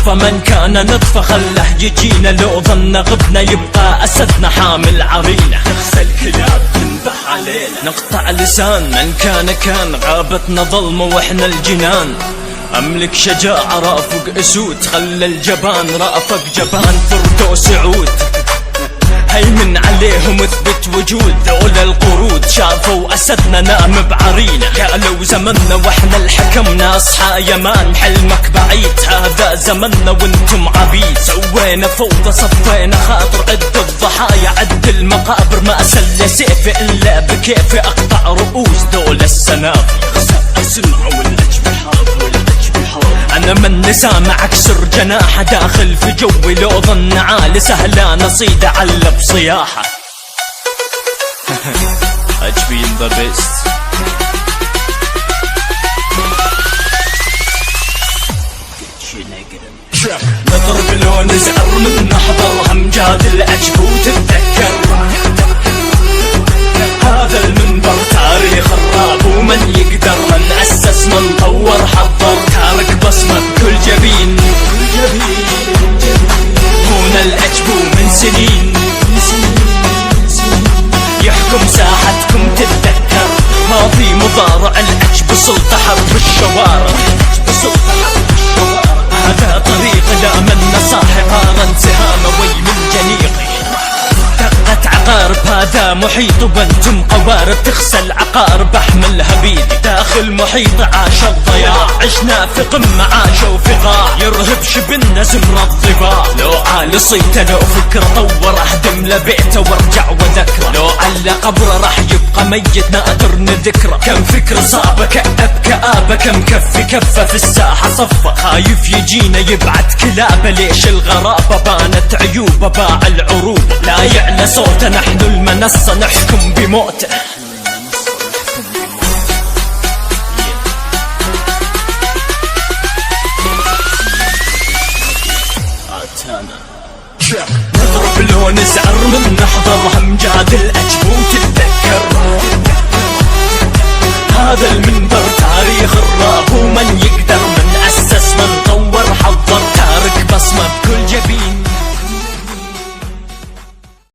عرف من كان نطفة خله يجينا، لو ظن غبنا يبقى أسدنا حامل عرينة. نخسى الكلاب تنبح علينا، نقطع لسان من كان غابتنا ظلمة واحنا الجنان. أملك شجاعة رافق أسود، خلى الجبان رافق جبان فرد وسعود. هيمن عليهم اثبت وجود، ذول القرود شافوا أسدنا نام بعرينا. قالوا زمننا واحنا الحكمنا، اصحى يمان حلمك بعيد، هذا زمننا وانتم عبيد. سوينا فوضى صفينا خاطر، عد الضحايا عد المقابر، ما أسل سيفي إلا بكيفي أقطع رؤوس ذول السنافر. اسمعوا والأجبحة أنا من نسامع أكسر جناحه، داخل في جوي لو ظن عالي سهلة نصيد علب صياحة. HB in the best. نضرب لو نزعر من نحضر همجاد الأجب وتتذكر، هذا المنبر تاريخ الراب ومن يقدر، من أسس من طور حضر، تارك بصمة كل جبين. هنا الأجب من سنين يحكم ساحتكم تتذكر، ماضي مضارع الأجب سلطة حرب الشوارع. هذا طريق لا من صاح قارن سهام وي من جنيقي، دقت عقارب هذا محيط وانتم قوارب، تخسى العقارب احملها بيدي. داخل محيط عاش الضياع، عشنا في قمة عاش وفي قاع، يرهب شبنا زمر الضباع. لو عالي صيته لو فكرة طور اهدم لبيته وارجع وذكره، لو على قبره راح يبقى ميت نادر نذكره. كم فكر صعبة كأب كآبة، كم كف كفة في الساحة صفة، خايف يجينا يبعت كلابه. ليش الغرابة بانت عيوبه، باع العروبة لا يعلى صوته، نحن المنصة نحكم بموته. نضرب لو نزعر من نحضر همجاد الأجبوت